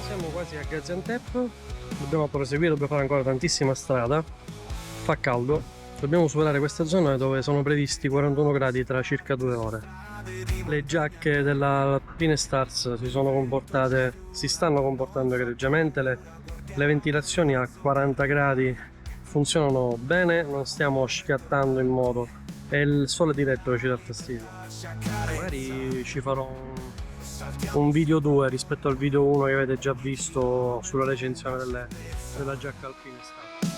Siamo quasi a Gaziantep, dobbiamo proseguire, dobbiamo fare ancora tantissima strada, fa caldo, dobbiamo superare queste zone dove sono previsti 41 gradi tra circa 2 ore. Le giacche della Alpine Stars si stanno comportando egregiamente, le ventilazioni a 40 gradi funzionano bene, non stiamo schiattando in modo, è il sole diretto che ci dà fastidio. Magari ci farò un video 2 rispetto al video 1 che avete già visto sulla recensione della giacca Alpine Stars.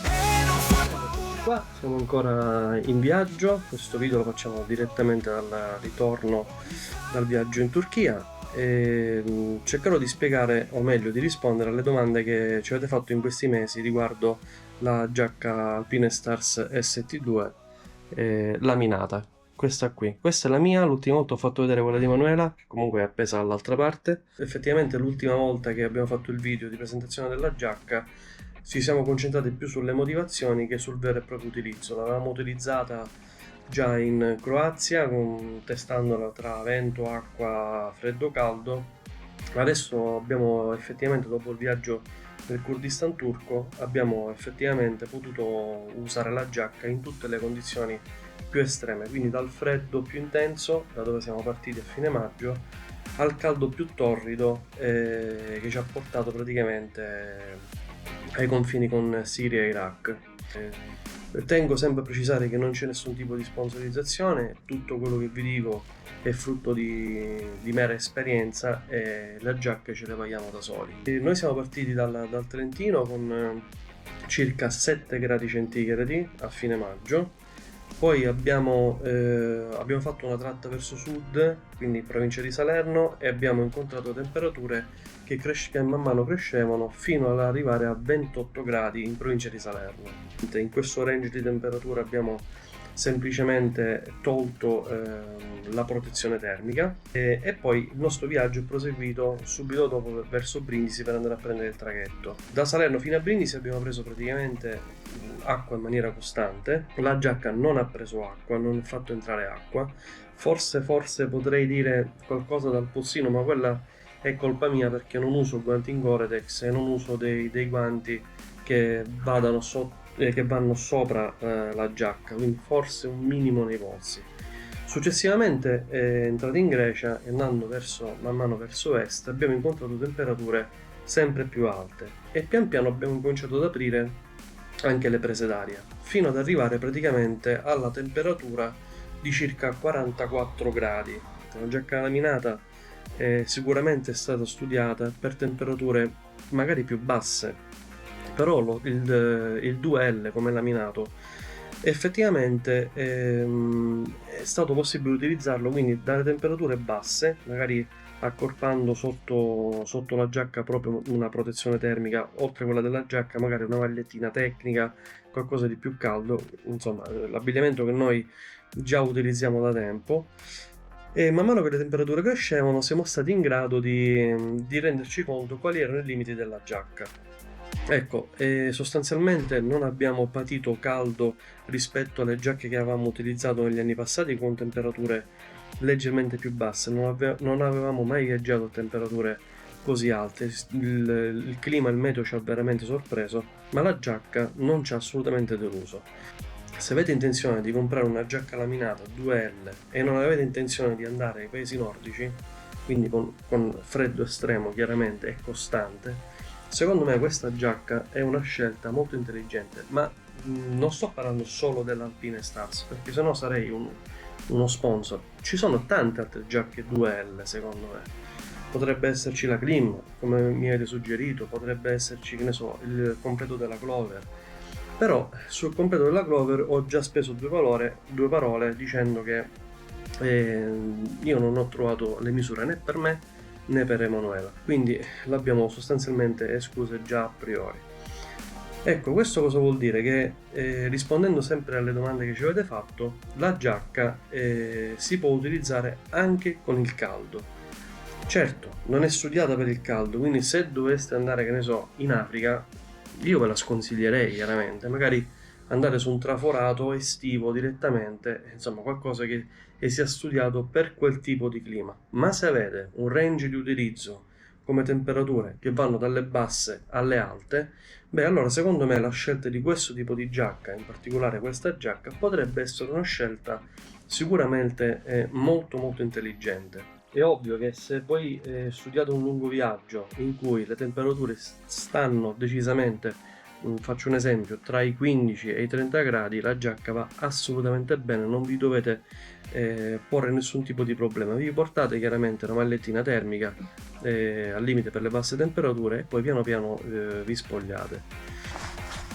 Qua siamo ancora in viaggio, questo video lo facciamo direttamente dal ritorno dal viaggio in Turchia e cercherò di spiegare, o meglio di rispondere alle domande che ci avete fatto in questi mesi riguardo la giacca Alpine Stars ST2 laminata. Questa qui, questa è la mia, l'ultima volta ho fatto vedere quella di Manuela, che comunque è appesa dall'altra parte. Effettivamente l'ultima volta che abbiamo fatto il video di presentazione della giacca ci siamo concentrati più sulle motivazioni che sul vero e proprio utilizzo. L'avevamo utilizzata già in Croazia, testandola tra vento, acqua, freddo, caldo. Adesso abbiamo effettivamente, dopo il viaggio nel Kurdistan turco, abbiamo effettivamente potuto usare la giacca in tutte le condizioni più estreme, quindi dal freddo più intenso, da dove siamo partiti a fine maggio, al caldo più torrido che ci ha portato praticamente ai confini con Siria e Iraq. Tengo sempre a precisare che non c'è nessun tipo di sponsorizzazione, tutto quello che vi dico è frutto di mera esperienza e le giacche ce le paghiamo da soli. Noi siamo partiti dal Trentino con circa 7 gradi centigradi a fine maggio. Poi abbiamo fatto una tratta verso sud, quindi provincia di Salerno, e abbiamo incontrato temperature che man mano crescevano fino ad arrivare a 28 gradi in provincia di Salerno. In questo range di temperatura abbiamo semplicemente tolto la protezione termica e poi il nostro viaggio è proseguito subito dopo verso Brindisi per andare a prendere il traghetto. Da Salerno fino a Brindisi abbiamo preso praticamente acqua in maniera costante, la giacca non ha preso acqua, non ha fatto entrare acqua, forse potrei dire qualcosa dal polsino, ma quella è colpa mia perché non uso guanti in Gore-Tex e non uso dei guanti che vanno sopra la giacca, quindi forse un minimo nei polsi. Successivamente, entrati in Grecia e andando man mano verso est, abbiamo incontrato temperature sempre più alte e pian piano abbiamo cominciato ad aprire anche le prese d'aria, fino ad arrivare praticamente alla temperatura di circa 44 gradi. La giacca laminata sicuramente è stata studiata per temperature magari più basse, però il 2L come laminato effettivamente è stato possibile utilizzarlo quindi dalle temperature basse, magari accorpando sotto la giacca proprio una protezione termica, oltre a quella della giacca magari una magliettina tecnica, qualcosa di più caldo, insomma l'abbigliamento che noi già utilizziamo da tempo. E man mano che le temperature crescevano siamo stati in grado di renderci conto quali erano i limiti della giacca. Ecco, sostanzialmente non abbiamo patito caldo rispetto alle giacche che avevamo utilizzato negli anni passati con temperature leggermente più basse, non avevamo mai viaggiato a temperature così alte, il clima, il meteo ci ha veramente sorpreso, ma la giacca non ci ha assolutamente deluso. Se avete intenzione di comprare una giacca laminata 2L e non avete intenzione di andare ai paesi nordici, quindi con freddo estremo chiaramente e costante, secondo me questa giacca è una scelta molto intelligente, ma non sto parlando solo dell'Alpine Stars, perché sennò sarei uno sponsor. Ci sono tante altre giacche 2L secondo me. Potrebbe esserci la Klim, come mi avete suggerito, potrebbe esserci, che ne so, il completo della Clover. Però sul completo della Clover ho già speso due parole dicendo che io non ho trovato le misure né per me né per Emanuela, quindi l'abbiamo sostanzialmente escluse già a priori. Ecco, questo cosa vuol dire? Che rispondendo sempre alle domande che ci avete fatto, la giacca si può utilizzare anche con il caldo. Certo, non è studiata per il caldo, quindi se doveste andare, che ne so, in Africa, io ve la sconsiglierei chiaramente, magari andare su un traforato estivo direttamente, insomma qualcosa che sia studiato per quel tipo di clima. Ma se avete un range di utilizzo come temperature che vanno dalle basse alle alte, beh, allora secondo me la scelta di questo tipo di giacca, in particolare questa giacca, potrebbe essere una scelta sicuramente molto molto intelligente. È ovvio che se voi studiate un lungo viaggio in cui le temperature stanno decisamente, faccio un esempio, tra i 15 e i 30 gradi, la giacca va assolutamente bene, non vi dovete porre nessun tipo di problema. Vi portate chiaramente una magliettina termica al limite per le basse temperature e poi piano piano vi spogliate.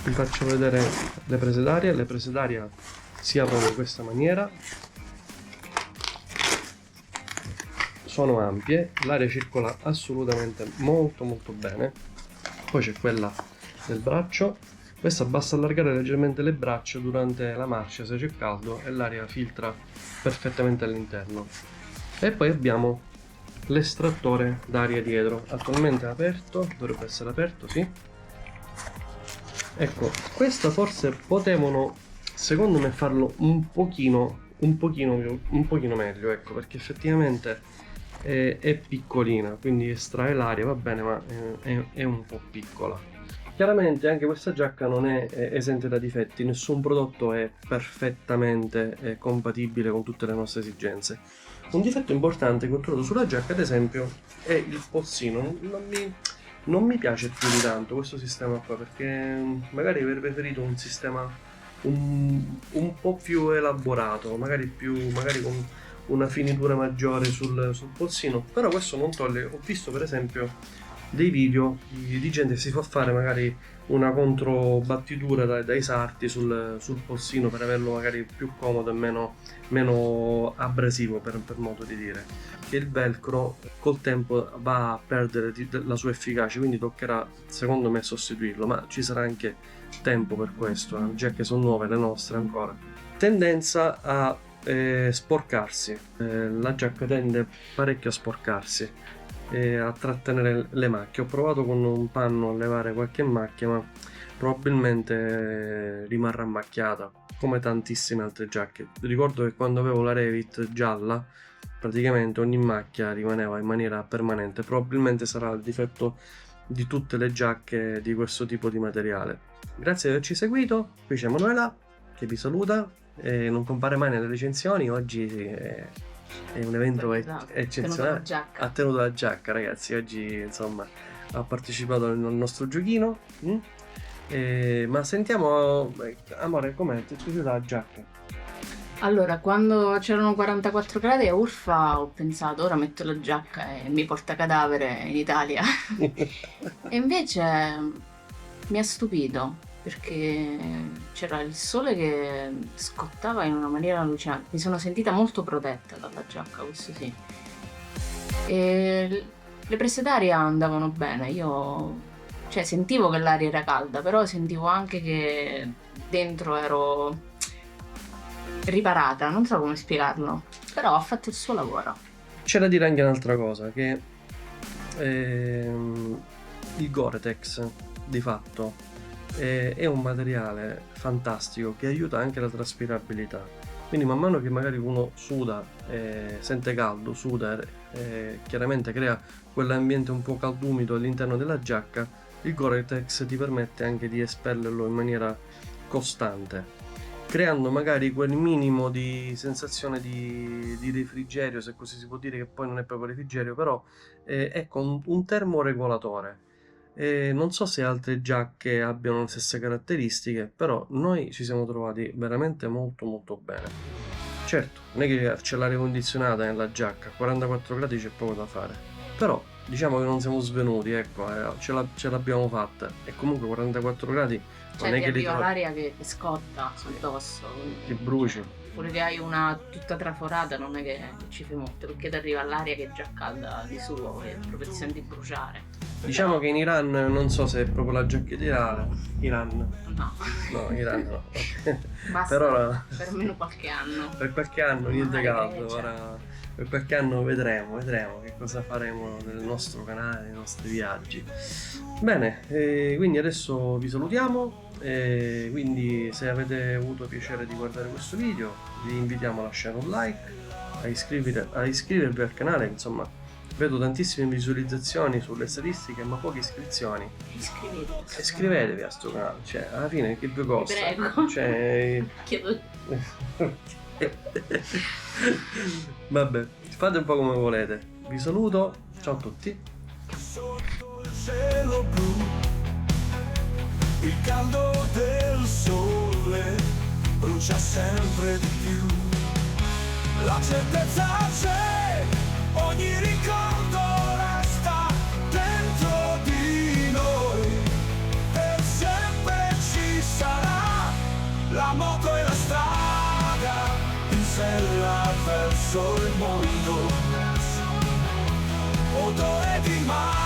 Vi faccio vedere le prese d'aria. Le prese d'aria si aprono in questa maniera, sono ampie, l'aria circola assolutamente molto molto bene. Poi c'è quella del braccio, questa basta allargare leggermente le braccia durante la marcia se c'è caldo e l'aria filtra perfettamente all'interno. E poi abbiamo l'estrattore d'aria dietro, attualmente è aperto, dovrebbe essere aperto, sì. Ecco, questa forse potevano, secondo me, farlo un pochino meglio, ecco, perché effettivamente è piccolina, quindi estrae l'aria, va bene, ma è un po' piccola. Chiaramente anche questa giacca non è esente da difetti, nessun prodotto è perfettamente compatibile con tutte le nostre esigenze. Un difetto importante che ho trovato sulla giacca, ad esempio, è il polsino. Non mi piace più di tanto questo sistema qua, perché magari avrei preferito un sistema un po' più elaborato, magari con una finitura maggiore sul polsino, però questo non toglie. Ho visto per esempio dei video di gente che si fa fare magari una controbattitura dai sarti sul polsino per averlo magari più comodo e meno abrasivo, per modo di dire. Che il velcro col tempo va a perdere la sua efficacia, quindi toccherà secondo me sostituirlo, ma ci sarà anche tempo per questo, le giacche sono nuove, le nostre ancora. Tendenza a sporcarsi, la giacca tende parecchio a sporcarsi e a trattenere le macchie. Ho provato con un panno a levare qualche macchia, ma probabilmente rimarrà macchiata come tantissime altre giacche. Ricordo che quando avevo la Revit gialla praticamente ogni macchia rimaneva in maniera permanente, probabilmente sarà il difetto di tutte le giacche di questo tipo di materiale. Grazie di averci seguito, qui c'è Manuela che vi saluta, non compare mai nelle recensioni, oggi è un evento eccezionale, ha tenuto la giacca ragazzi, oggi insomma ha partecipato al nostro giochino. Ma sentiamo, amore, com'è? Ti è piaciuta la giacca? Allora, quando c'erano 44 gradi a Urfa ho pensato ora metto la giacca e mi porta cadavere in Italia. E invece mi ha stupito perché c'era il sole che scottava in una maniera allucinante. Mi sono sentita molto protetta dalla giacca, questo sì. E le prese d'aria andavano bene, cioè sentivo che l'aria era calda, però sentivo anche che dentro ero riparata, non so come spiegarlo, però ha fatto il suo lavoro. C'è da dire anche un'altra cosa, che il Gore-Tex di fatto è un materiale fantastico che aiuta anche la traspirabilità. Quindi man mano che magari uno suda, sente caldo, suda, chiaramente crea quell'ambiente un po' caldumido all'interno della giacca, il Gore-Tex ti permette anche di espellerlo in maniera costante, creando magari quel minimo di sensazione di refrigerio, se così si può dire, che poi non è proprio refrigerio, però ecco un termoregolatore. Non so se altre giacche abbiano le stesse caratteristiche, però noi ci siamo trovati veramente molto molto bene. Certo, non è che c'è l'aria condizionata nella giacca, a 44 gradi c'è poco da fare, però diciamo che non siamo svenuti, ecco, ce l'abbiamo fatta, e comunque 44 gradi Cioè non è ti che li arriva l'aria che scotta addosso. ti bruci. Pure che hai una tutta traforata non è che ci fai molto, perché ti arriva l'aria che è già calda di suo e proprio ti senti bruciare. Diciamo che in Iran non so se è proprio la giacchetta ideale. Iran. No, Iran no. basta Però per almeno qualche anno. per qualche anno niente caldo, Grecia. ora per qualche anno vedremo che cosa faremo nel nostro canale, nei nostri viaggi. Bene, quindi adesso vi salutiamo, quindi se avete avuto piacere di guardare questo video vi invitiamo a lasciare un like, a iscrivervi al canale, insomma Vedo tantissime visualizzazioni sulle statistiche, ma poche iscrizioni. Iscrivetevi. E iscrivetevi a sto canale, cioè, alla fine che vi costa? prego. Cioè... Chiedo- Vabbè, fate un po' come volete. Vi saluto, ciao a tutti. Sotto il cielo blu, il caldo del sole brucia sempre di più. La certezza c'è, ogni ricordo resta dentro di noi. Per sempre ci sarà la moto e la strada in sella verso il mondo. Odore di mare